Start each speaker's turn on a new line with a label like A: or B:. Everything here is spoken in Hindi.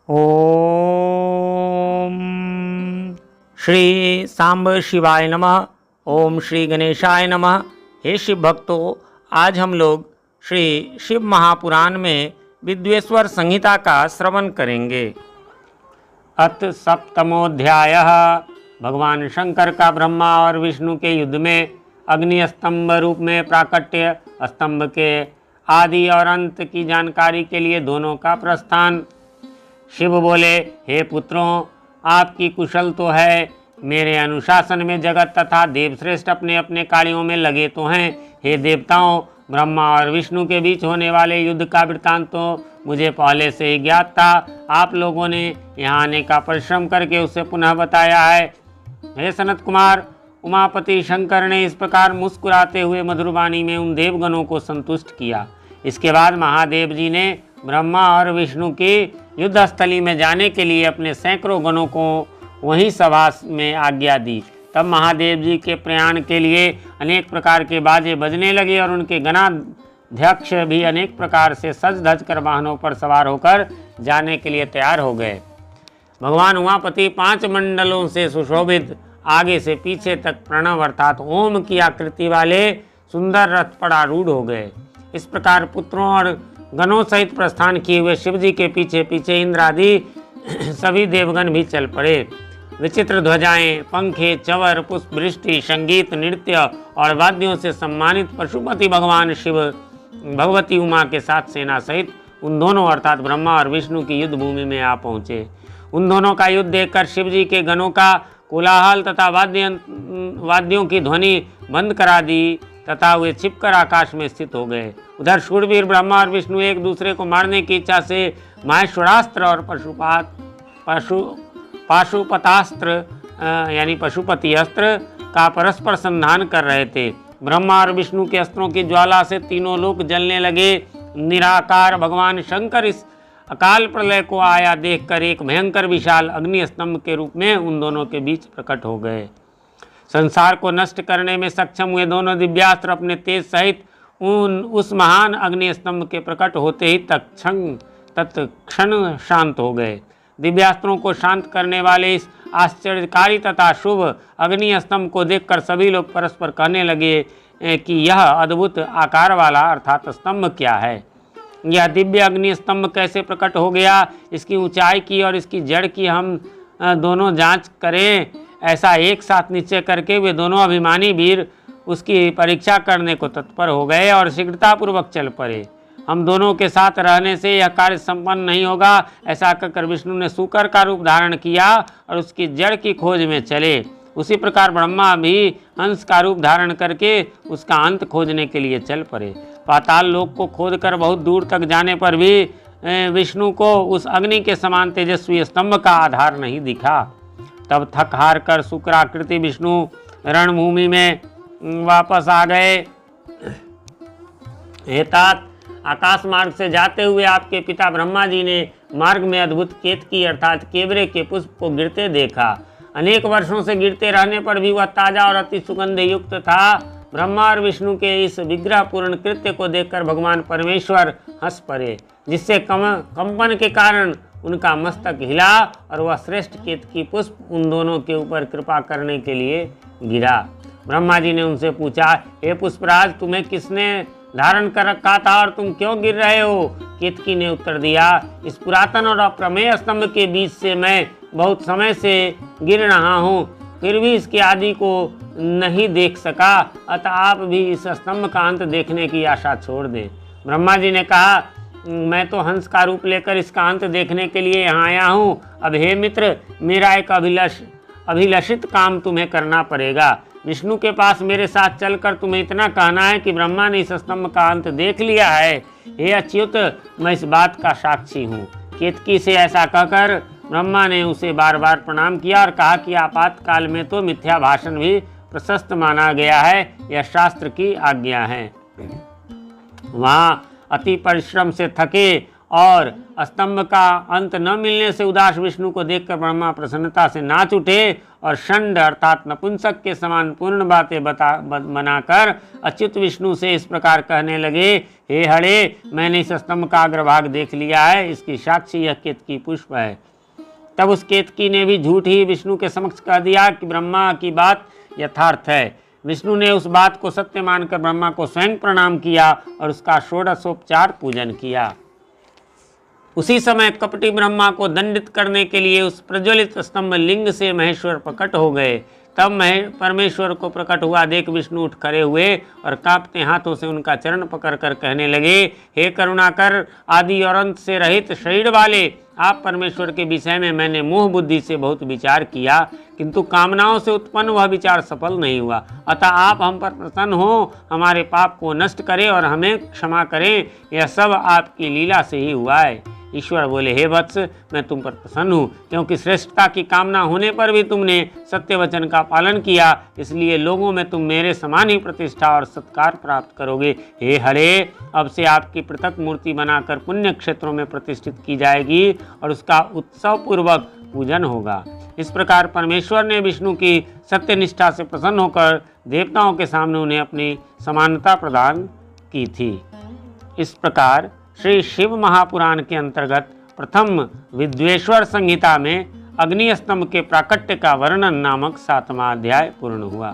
A: ओम श्री सांब शिवाय नमः। ओम श्री गणेशाय नमः। हे शिव भक्तों, आज हम लोग श्री शिव महापुराण में विद्वेश्वर संहिता का श्रवण करेंगे। अथ सप्तमोध्याय। भगवान शंकर का ब्रह्मा और विष्णु के युद्ध में अग्नि स्तंभ रूप में प्राकट्य, स्तंभ के आदि और अंत की जानकारी के लिए दोनों का प्रस्थान। शिव बोले, हे पुत्रों, आपकी कुशल तो है, मेरे अनुशासन में जगत तथा देवश्रेष्ठ अपने अपने कार्यों में लगे तो हैं। हे देवताओं, ब्रह्मा और विष्णु के बीच होने वाले युद्ध का वृत्तांत तो मुझे पहले से ही ज्ञात था। आप लोगों ने यहाँ आने का परिश्रम करके उसे पुनः बताया है। हे सनत कुमार, उमापति शंकर ने इस प्रकार मुस्कुराते हुए मधुरवाणी में उन देवगणों को संतुष्ट किया। इसके बाद महादेव जी ने ब्रह्मा और विष्णु की युद्ध स्थली में जाने के लिए अपने सैकड़ों गणों को वहीं सभा में आज्ञा दी। तब महादेव जी के प्रयाण के लिए अनेक प्रकार के बाजे बजने लगे और उनके गणाध्यक्ष भी अनेक प्रकार से सज धज कर वाहनों पर सवार होकर जाने के लिए तैयार हो गए। भगवान उमापति 5 मंडलों से सुशोभित आगे से पीछे तक प्रणव अर्थात ओम की आकृति वाले सुंदर रथ पर आरूढ़ हो गए। इस प्रकार पुत्रों और गणों सहित प्रस्थान किए हुए शिव जी के पीछे पीछे इंद्र आदि सभी देवगण भी चल पड़े। विचित्र ध्वजाएं, पंखे, चवर, पुष्प वृष्टि, संगीत, नृत्य और वाद्यों से सम्मानित पशुपति भगवान शिव भगवती उमा के साथ सेना सहित उन दोनों अर्थात ब्रह्मा और विष्णु की युद्ध भूमि में आ पहुँचे। उन दोनों का युद्ध देखकर शिव जी के गणों का कोलाहल तथा वाद्यों की ध्वनि बंद करा दी तथा वे छिपकर आकाश में स्थित हो गए। उधर शूरवीर ब्रह्मा और विष्णु एक दूसरे को मारने की इच्छा से माहेश्वरास्त्र और पाशुपतास्त्र यानी पशुपति अस्त्र का परस्पर संधान कर रहे थे। ब्रह्मा और विष्णु के अस्त्रों की ज्वाला से तीनों लोक जलने लगे। निराकार भगवान शंकर इस अकाल प्रलय को आया देखकर एक भयंकर विशाल अग्नि स्तंभ के रूप में उन दोनों के बीच प्रकट हो गए। संसार को नष्ट करने में सक्षम हुए दोनों दिव्यास्त्र अपने तेज सहित उस महान अग्नि स्तंभ के प्रकट होते ही तत्क्षण शांत हो गए। दिव्यास्त्रों को शांत करने वाले इस आश्चर्यकारी तथा शुभ अग्नि स्तंभ को देखकर सभी लोग परस्पर कहने लगे कि यह अद्भुत आकार वाला अर्थात स्तंभ क्या है। यह दिव्य अग्नि स्तंभ कैसे प्रकट हो गया, इसकी ऊंचाई की और इसकी जड़ की हम दोनों जांच करें। ऐसा एक साथ निश्चय करके वे दोनों अभिमानी वीर उसकी परीक्षा करने को तत्पर हो गए और शीघ्रतापूर्वक चल पड़े। हम दोनों के साथ रहने से यह कार्य संपन्न नहीं होगा, ऐसा कहकर विष्णु ने सूकर का रूप धारण किया और उसकी जड़ की खोज में चले। उसी प्रकार ब्रह्मा भी हंस का रूप धारण करके उसका अंत खोजने के लिए चल पड़े। पाताल लोक को खोदकर बहुत दूर तक जाने पर भी विष्णु को उस अग्नि के समान तेजस्वी स्तंभ का आधार नहीं दिखा। तब थक हार कर शुक्राकृति विष्णु रणभूमि में वापस आ गए। हे तात, आकाश मार्ग से जाते हुए आपके पिता ब्रह्मा जी ने मार्ग में अद्भुत केतकी अर्थात केवरे के पुष्प को गिरते देखा। अनेक वर्षों से गिरते रहने पर भी वह ताजा और अति सुगंध युक्त था। ब्रह्मा और विष्णु के इस विग्रह पूर्ण कृत्य को देखकर भगवान परमेश्वर हंस पड़े, जिससे कंपन के कारण उनका मस्तक हिला और वह श्रेष्ठ केतकी पुष्प उन दोनों के ऊपर कृपा करने के लिए गिरा। ब्रह्मा जी ने उनसे पूछा, हे पुष्पराज, तुम्हें किसने धारण कर रखा था और तुम क्यों गिर रहे हो? केतकी ने उत्तर दिया, इस पुरातन और अप्रमेय स्तंभ के बीच से मैं बहुत समय से गिर रहा हूँ, फिर भी इसके आदि को नहीं देख सका, अतः आप भी इस स्तंभ का अंत देखने की आशा छोड़ दें। ब्रह्मा जी ने कहा, मैं तो हंस का रूप लेकर इसका अंत देखने के लिए यहाँ आया हूँ। अब हे मित्र, मेरा एक अभिलषित काम तुम्हें करना पड़ेगा। विष्णु के पास मेरे साथ चलकर तुम्हें इतना कहना है कि ब्रह्मा ने इस स्तंभ का अंत देख लिया है। हे अच्युत, मैं इस बात का साक्षी हूँ। केतकी से ऐसा कहकर ब्रह्मा ने उसे बार बार प्रणाम किया और कहा कि आपातकाल में तो मिथ्या भाषण भी प्रशस्त माना गया है, यह शास्त्र की आज्ञा है। वहाँ अति परिश्रम से थके और स्तंभ का अंत न मिलने से उदास विष्णु को देखकर ब्रह्मा प्रसन्नता से नाच उठे और षंड अर्थात नपुंसक के समान पूर्ण बातें बनाकर अच्युत विष्णु से इस प्रकार कहने लगे, हे हरे, मैंने इस स्तंभ का अग्रभाग देख लिया है, इसकी साक्षी यह केतकी पुष्प है। तब उस केतकी ने भी झूठ ही विष्णु के समक्ष कह दिया कि ब्रह्मा की बात यथार्थ है। विष्णु ने उस बात को सत्य मानकर ब्रह्मा को स्वयं प्रणाम किया और उसका षोडशोपचार पूजन किया। उसी समय कपटी ब्रह्मा को दंडित करने के लिए उस प्रज्वलित स्तंभ लिंग से महेश्वर प्रकट हो गए। तब परमेश्वर को प्रकट हुआ देख विष्णु उठ खड़े हुए और कांपते हाथों से उनका चरण पकड़कर कहने लगे, हे करुणाकर आदि और अंत से रहित शरीर वाले, आप परमेश्वर के विषय में मैंने मोह बुद्धि से बहुत विचार किया, किंतु कामनाओं से उत्पन्न वह विचार सफल नहीं हुआ। अतः आप हम पर प्रसन्न हो, हमारे पाप को नष्ट करें और हमें क्षमा करें। यह सब आपकी लीला से ही हुआ है। ईश्वर बोले, हे वत्स, मैं तुम पर प्रसन्न हूँ, क्योंकि श्रेष्ठता की कामना होने पर भी तुमने सत्य वचन का पालन किया, इसलिए लोगों में तुम मेरे समान ही प्रतिष्ठा और सत्कार प्राप्त करोगे। हे हरे, अब से आपकी पृथक मूर्ति बनाकर पुण्य क्षेत्रों में प्रतिष्ठित की जाएगी और उसका उत्सव पूर्वक पूजन होगा। इस प्रकार परमेश्वर ने विष्णु की सत्यनिष्ठा से प्रसन्न होकर देवताओं के सामने उन्हें अपनी समानता प्रदान की थी। इस प्रकार श्री शिव महापुराण के अंतर्गत प्रथम विद्वेश्वर संहिता में अग्नि स्तंभ के प्राकट्य का वर्णन नामक 7वां अध्याय पूर्ण हुआ।